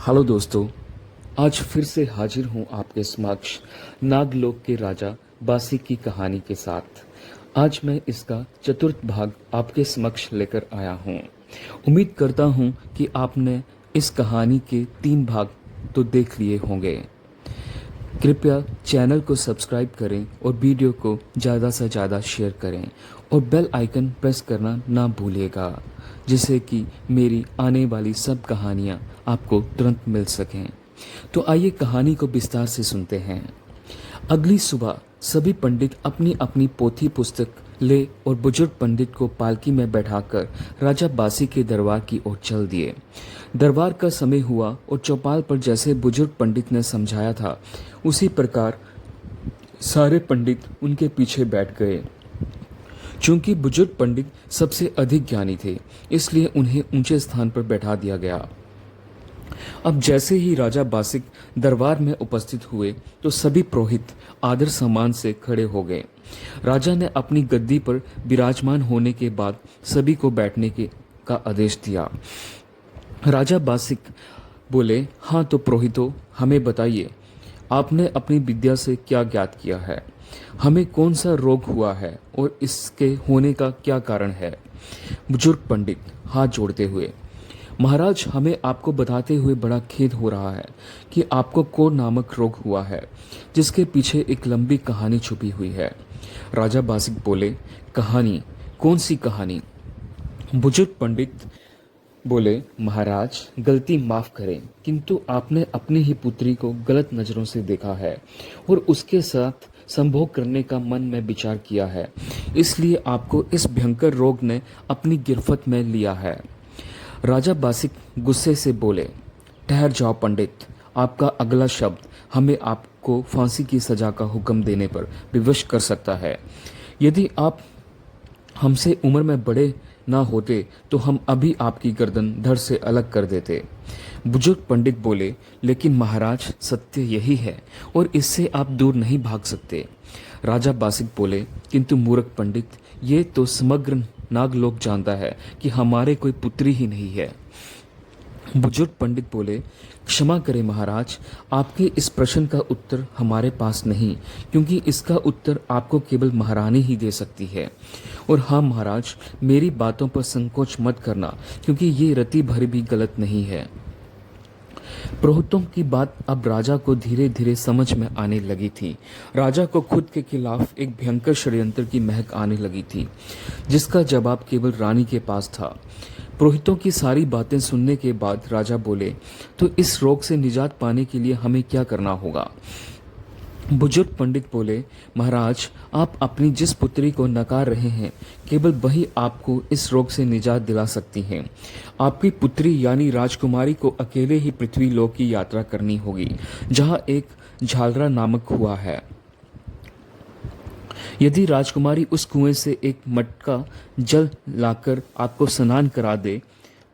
Hello दोस्तों, आज फिर से हाजिर हूँ आपके समक्ष नागलोक के राजा बासी की कहानी के साथ। आज मैं इसका चतुर्थ भाग आपके समक्ष लेकर आया हूँ। उम्मीद करता हूँ कि आपने इस कहानी के 3 भाग तो देख लिए होंगे। कृपया चैनल को सब्सक्राइब करें और वीडियो को ज़्यादा से ज़्यादा शेयर करें और बेल आइकन प्रेस करना ना भूलिएगा, जिससे कि मेरी आने वाली सब कहानियाँ आपको तुरंत मिल सकें। तो आइए कहानी को विस्तार से सुनते हैं। अगली सुबह सभी पंडित अपनी अपनी पोथी पुस्तक ले और बुजुर्ग पंडित को पालकी में बैठाकर राजा बासी के दरबार की ओर चल दिए। दरबार का समय हुआ और चौपाल पर जैसे बुजुर्ग पंडित ने समझाया था उसी प्रकार सारे पंडित उनके पीछे बैठ गए। चूंकि बुजुर्ग पंडित सबसे अधिक ज्ञानी थे, इसलिए उन्हें ऊंचे स्थान पर बैठा दिया गया। अब जैसे ही राजा बासिक दरबार में उपस्थित हुए तो सभी पुरोहित आदर सम्मान से खड़े हो गए। राजा ने अपनी गद्दी पर विराजमान होने के बाद सभी को बैठने का आदेश दिया। राजा बासिक बोले, हाँ तो पुरोहितों, हमें बताइए, आपने अपनी विद्या से क्या ज्ञात किया है? हमें कौन सा रोग हुआ है और इसके होने का क्या कारण है? बुजुर्ग पंडित हाथ जोड़ते हुए, महाराज, हमें आपको बताते हुए बड़ा खेद हो रहा है कि आपको कोढ़ नामक रोग हुआ है, जिसके पीछे एक लंबी कहानी छुपी हुई है। राजा बासिक बोले, कहानी? कौन सी कहानी? बुजुर्ग पंडित बोले, महाराज, गलती माफ करें, किंतु आपने अपनी ही पुत्री को गलत नजरों से देखा है और उसके साथ संभोग करने का मन में विचार किया है, इसलिए आपको इस भयंकर रोग ने अपनी गिरफ्त में लिया है। राजा बासिक गुस्से से बोले, ठहर जाओ पंडित, आपका अगला शब्द हमें आपको फांसी की सजा का हुक्म देने पर विवश कर सकता है। यदि आप हमसे उम्र में बड़े ना होते तो हम अभी आपकी गर्दन धड़ से अलग कर देते। बुजुर्ग पंडित बोले, लेकिन महाराज, सत्य यही है और इससे आप दूर नहीं भाग सकते। राजा बासिक बोले, किंतु मूर्ख पंडित, ये तो समग्र नागलोक जानता है कि हमारे कोई पुत्री ही नहीं है। बुजुर्ग पंडित बोले, क्षमा करें महाराज, आपके इस प्रश्न का उत्तर हमारे पास नहीं, क्योंकि इसका उत्तर आपको केवल महारानी ही दे सकती है। और हाँ महाराज, मेरी बातों पर संकोच मत करना, क्योंकि ये रति भर भी गलत नहीं है। पुरोहितों की बात अब राजा को धीरे धीरे समझ में आने लगी थी। राजा को खुद के खिलाफ एक भयंकर षड्यंत्र की महक आने लगी थी, जिसका जवाब केवल रानी के पास था। पुरोहितों की सारी बातें सुनने के बाद राजा बोले, तो इस रोग से निजात पाने के लिए हमें क्या करना होगा? बुजुर्ग पंडित बोले, महाराज, आप अपनी जिस पुत्री को नकार रहे हैं, केवल वही आपको इस रोग से निजात दिला सकती हैं। आपकी पुत्री यानी राजकुमारी को अकेले ही पृथ्वी लोक की यात्रा करनी होगी, जहां एक झालरा नामक कुआं है। यदि राजकुमारी उस कुएं से एक मटका जल लाकर आपको स्नान करा दे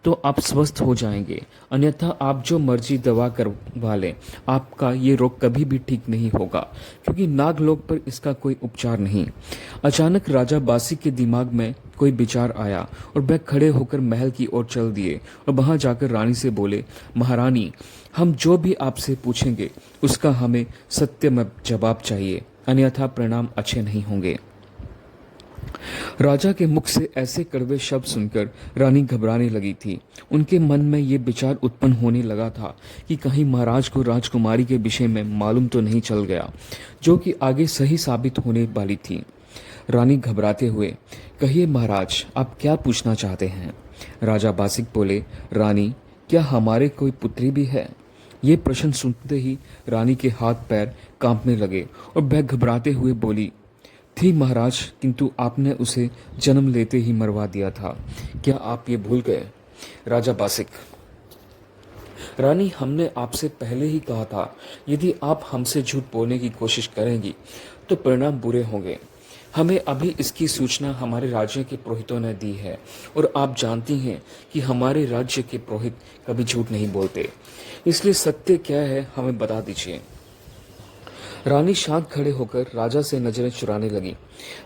तो आप स्वस्थ हो जाएंगे, अन्यथा आप जो मर्जी दवा करवा लें, आपका ये रोग कभी भी ठीक नहीं होगा, क्योंकि नागलोक पर इसका कोई उपचार नहीं। अचानक राजा बासी के दिमाग में कोई विचार आया और वह खड़े होकर महल की ओर चल दिए और वहां जाकर रानी से बोले, महारानी, हम जो भी आपसे पूछेंगे उसका हमें सत्य में जवाब चाहिए, अन्यथा परिणाम अच्छे नहीं होंगे। राजा के मुख से ऐसे कड़वे शब्द सुनकर रानी घबराने लगी थी। उनके मन में ये विचार उत्पन्न होने लगा था कि कहीं महाराज को राजकुमारी के विषय में मालूम तो नहीं चल गया, जो कि आगे सही साबित होने वाली थी। रानी घबराते हुए, कहिए महाराज, आप क्या पूछना चाहते हैं? राजा बासिक बोले, रानी, क्या हमारे कोई पुत्री भी है? ये प्रश्न सुनते ही रानी के हाथ पैर कांपने लगे और वह घबराते हुए बोली, थी महाराज, किंतु आपने उसे जन्म लेते ही मरवा दिया था। क्या आप ये भूल गए? राजा बासिक, रानी, हमने आपसे पहले ही कहा था, यदि आप हमसे झूठ बोलने की कोशिश करेंगी तो परिणाम बुरे होंगे। हमें अभी इसकी सूचना हमारे राज्य के पुरोहितों ने दी है और आप जानती हैं कि हमारे राज्य के पुरोहित कभी झूठ नहीं बोलते, इसलिए सत्य क्या है हमें बता दीजिए। रानी शांत खड़े होकर राजा से नजरें चुराने लगी।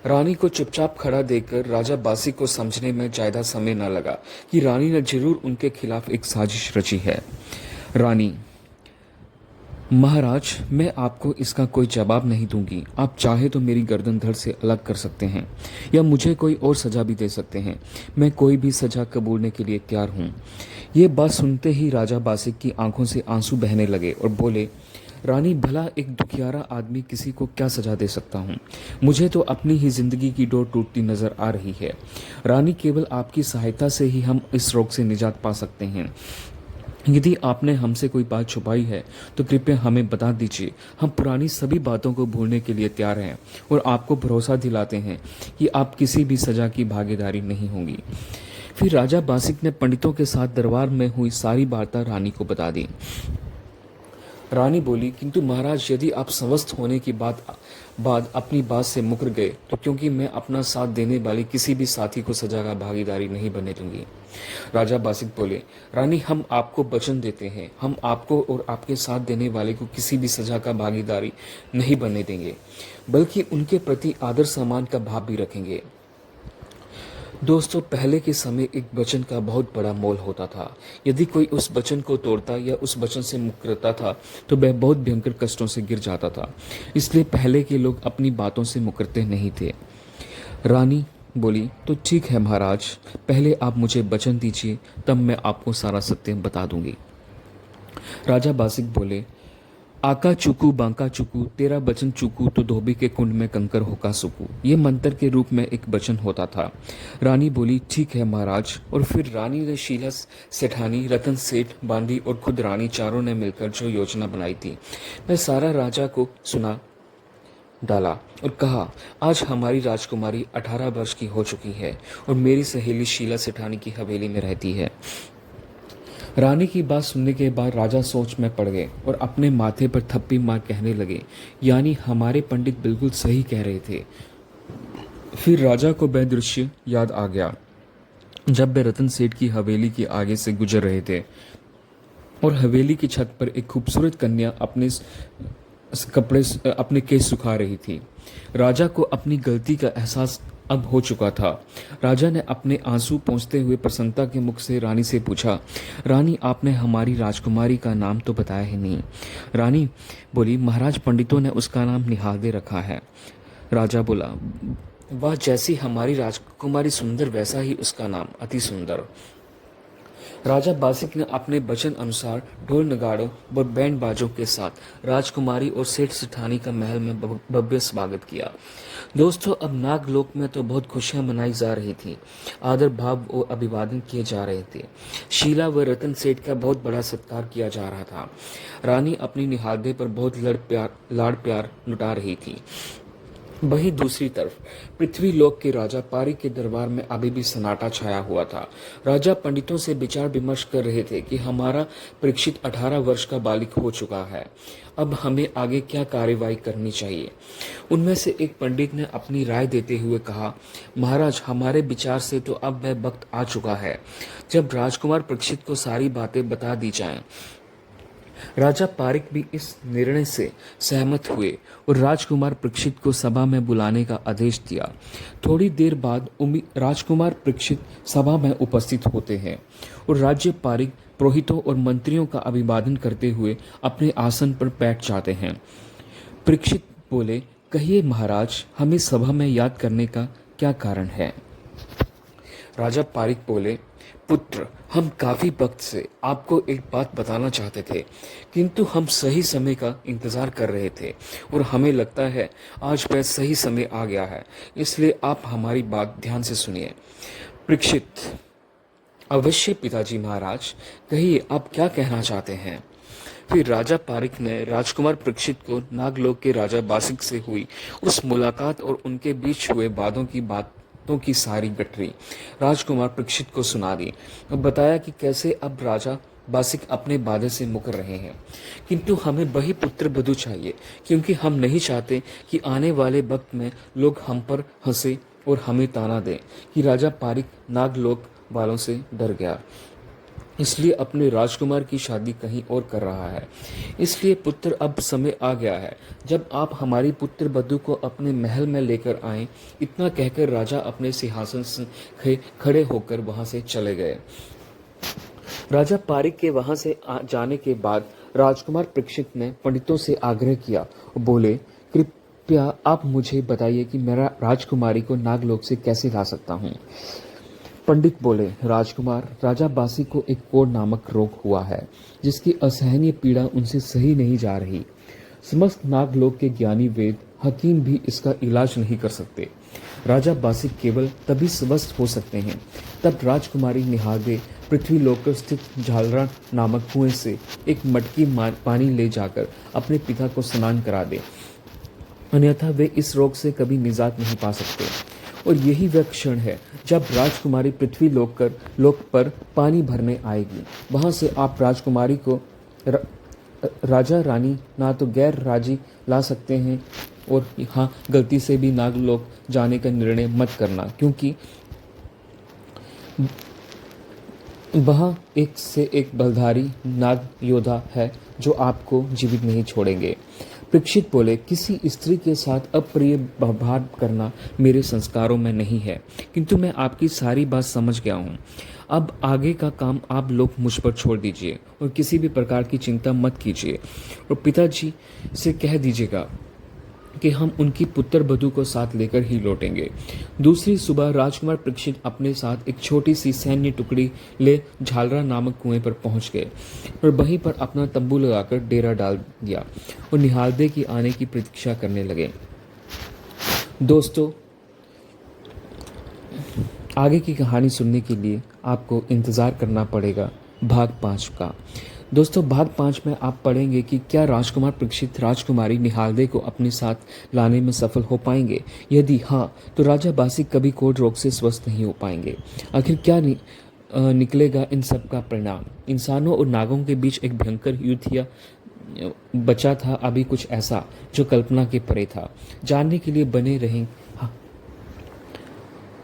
रानी को चुपचाप खड़ा देखकर राजा बासी को समझने में ज्यादा समय न लगा कि रानी ने जरूर उनके खिलाफ एक साजिश रची है। रानी, महाराज, मैं आपको इसका कोई जवाब नहीं दूंगी। आप चाहे तो मेरी गर्दन धड़ से अलग कर सकते हैं या मुझे कोई और सजा भी दे सकते हैं। मैं कोई भी सजा कबूलने के लिए तैयार हूँ। ये बात सुनते ही राजा बासिक की आंखों से आंसू बहने लगे और बोले, रानी, भला एक दुखियारा आदमी किसी को क्या सजा दे सकता हूँ? मुझे तो अपनी ही जिंदगी की डोर टूटती नजर आ रही है। रानी, केवल आपकी सहायता से ही हम इस रोग से निजात पा सकते हैं। यदि आपने हमसे कोई बात छुपाई है तो कृपया हमें बता दीजिए। हम पुरानी सभी बातों को भूलने के लिए तैयार हैं और आपको भरोसा दिलाते हैं कि आप किसी भी सजा की भागीदारी नहीं होंगी। फिर राजा बासिक ने पंडितों के साथ दरबार में हुई सारी वार्ता रानी को बता दी। रानी बोली, किंतु महाराज, यदि आप स्वस्थ होने की बाद अपनी बात से मुकर गए तो क्योंकि मैं अपना साथ देने वाली किसी भी साथी को सजा का भागीदारी नहीं बनने दूंगी। राजा बासिक बोले, रानी, हम आपको वचन देते हैं, हम आपको और आपके साथ देने वाले को किसी भी सजा का भागीदारी नहीं बनने देंगे, बल्कि उनके प्रति आदर सम्मान का भाव भी रखेंगे। दोस्तों, पहले के समय एक वचन का बहुत बड़ा मोल होता था। यदि कोई उस वचन को तोड़ता या उस वचन से मुकरता था तो वह बहुत भयंकर कष्टों से गिर जाता था। इसलिए पहले के लोग अपनी बातों से मुकरते नहीं थे। रानी बोली, तो ठीक है महाराज, पहले आप मुझे वचन दीजिए, तब मैं आपको सारा सत्य बता दूंगी। राजा बासिक बोले, आका चुकू बांका चुकू, तेरा बचन चुकू तो धोबी के कुंड में कंकर होका सुकू। ये मंत्र के रूप में एक वचन होता था। रानी बोली, ठीक है महाराज। और फिर रानी ने शीला सेठानी, रतन सेठ, बांदी और खुद रानी चारों ने मिलकर जो योजना बनाई थी, मैं सारा राजा को सुना डाला और कहा, आज हमारी राजकुमारी 18 वर्ष की हो चुकी है और मेरी सहेली शीला सेठानी की हवेली में रहती है। रानी की बात सुनने के बाद राजा सोच में पड़ गए और अपने माथे पर थप्पी मार कहने लगे, यानी हमारे पंडित बिल्कुल सही कह रहे थे। फिर राजा को वह दृश्य याद आ गया जब वे रतन सेठ की हवेली के आगे से गुजर रहे थे और हवेली की छत पर एक खूबसूरत कन्या अपने केस सुखा रही थी। राजा को अपनी गलती का एहसास अब हो चुका था। राजा ने अपने आंसू पोंछते हुए प्रसन्नता के मुख से रानी से पूछा, रानी, आपने हमारी राजकुमारी का नाम तो बताया ही नहीं। रानी बोली, महाराज, पंडितों ने उसका नाम निहादे रखा है। राजा बोला, वह जैसी हमारी राजकुमारी सुंदर वैसा ही उसका नाम, अति सुंदर। राजा बासिक ने अपने वचन अनुसार ढोल नगाड़ों और बैंड बाजों के साथ राजकुमारी और सेठ सेठानी का महल में भव्य स्वागत किया। दोस्तों, अब नागलोक में तो बहुत खुशियां मनाई जा रही थी। आदर भाव और अभिवादन किए जा रहे थे। शीला व रतन सेठ का बहुत बड़ा सत्कार किया जा रहा था। रानी अपनी निहादे पर बहुत लाड़ प्यार लुटा रही थी। वहीं दूसरी तरफ पृथ्वी लोक के राजा पारिक के दरबार में अभी भी सन्नाटा छाया हुआ था। राजा पंडितों से विचार विमर्श कर रहे थे कि हमारा परीक्षित 18 वर्ष का बालिक हो चुका है, अब हमें आगे क्या कार्यवाही करनी चाहिए। उनमें से एक पंडित ने अपनी राय देते हुए कहा, महाराज, हमारे विचार से तो अब वह वक्त आ चुका है जब राजकुमार परीक्षित को सारी बातें बता दी जाएं। राजा पारिक भी इस निर्णय से सहमत हुए और राजकुमार परीक्षित को सभा में बुलाने का आदेश दिया। थोड़ी देर बाद राजकुमार परीक्षित सभा में उपस्थित होते हैं और राज्य पारिक पुरोहितों और मंत्रियों का अभिवादन करते हुए अपने आसन पर बैठ जाते हैं। परीक्षित बोले, कहिए महाराज, हमें सभा में याद करने का क्या कारण है? राजा पारिक बोले, पुत्र, हम काफी वक्त से आपको एक बात बताना चाहते थे, किंतु हम सही समय का इंतजार कर रहे थे और हमें लगता है आज वह सही समय आ गया है, इसलिए आप हमारी बात ध्यान से सुनिए। परीक्षित, अवश्य पिताजी महाराज, कहिए आप क्या कहना चाहते हैं। फिर राजा पारिक ने राजकुमार परीक्षित को नागलोक के राजा बासिक से हुई उस मुलाकात और उनके बीच हुए वादों की सारी गठरी राजकुमार परीक्षित को सुना दी और बताया कि कैसे अब राजा बासिक अपने वादे से मुकर रहे हैं, किंतु हमें वही पुत्र वधू चाहिए, क्योंकि हम नहीं चाहते कि आने वाले वक्त में लोग हम पर हंसे और हमें ताना दें कि राजा पारिक नागलोक वालों से डर गया, इसलिए अपने राजकुमार की शादी कहीं और कर रहा है। इसलिए पुत्र, अब समय आ गया है जब आप हमारी पुत्र वधू को अपने महल में लेकर आएं। इतना कहकर राजा अपने सिंहासन से खड़े होकर वहां से चले गए। राजा पारिक के वहां से जाने के बाद राजकुमार परीक्षित ने पंडितों से आग्रह किया और बोले, कृपया आप मुझे बताइए कि मेरा राजकुमारी को नागलोक से कैसे ला सकता हूँ। पंडित बोले, राजकुमार, राजा बासी को एक कोढ़ नामक रोग हुआ है, जिसकी असहनीय पीड़ा उनसे सही नहीं जा रही। समस्त नागलोक के ज्ञानी वेद हकीम भी इसका इलाज नहीं कर सकते। राजा बासी केवल तभी स्वस्थ हो सकते हैं तब राजकुमारी निहादे पृथ्वी लोक पर स्थित झालरा नामक कुएं से एक मटकी पानी ले जाकर अपने पिता को स्नान करा दे, अन्यथा वे इस रोग से कभी निजात नहीं पा सकते। और यही वह क्षण है जब राजकुमारी पृथ्वी लोक पर पानी भरने आएगी। वहां से आप राजकुमारी को राजा रानी ना तो गैर राजी ला सकते हैं, और हाँ, गलती से भी नागलोक जाने का निर्णय मत करना, क्योंकि वहाँ एक से एक बलधारी नाग योद्धा है जो आपको जीवित नहीं छोड़ेंगे। परीक्षित बोले, किसी स्त्री के साथ अप्रिय व्यवहार करना मेरे संस्कारों में नहीं है, किंतु मैं आपकी सारी बात समझ गया हूँ। अब आगे का काम आप लोग मुझ पर छोड़ दीजिए और किसी भी प्रकार की चिंता मत कीजिए, और पिताजी से कह दीजिएगा कि हम उनकी पुत्र बधू को साथ लेकर ही लौटेंगे। दूसरी सुबह राजकुमार परीक्षित अपने साथ एक छोटी सी सैन्य टुकड़ी ले झालरा नामक कुएं पर पहुंच गए और वहीं पर अपना तंबू लगाकर डेरा डाल दिया और निहालदे की आने की प्रतीक्षा करने लगे। दोस्तों, आगे की कहानी सुनने के लिए आपको इंतज़ार करना पड़ेगा भाग 5 का। दोस्तों, भाग 5 में आप पढ़ेंगे कि क्या राजकुमार परीक्षित राजकुमारी निहालदे को अपने साथ लाने में सफल हो पाएंगे। यदि हाँ, तो राजा बासी कभी कोढ़ रोग से स्वस्थ नहीं हो पाएंगे। आखिर क्या निकलेगा इन सब का परिणाम। इंसानों और नागों के बीच एक भयंकर युद्ध या बचा था अभी कुछ ऐसा जो कल्पना के परे था। जानने के लिए बने रहें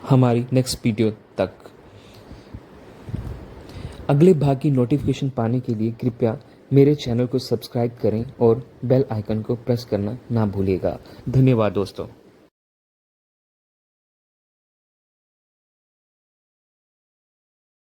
हमारी नेक्स्ट वीडियो तक। अगले भाग की नोटिफिकेशन पाने के लिए कृपया मेरे चैनल को सब्सक्राइब करें और बेल आइकन को प्रेस करना ना भूलिएगा। धन्यवाद दोस्तों।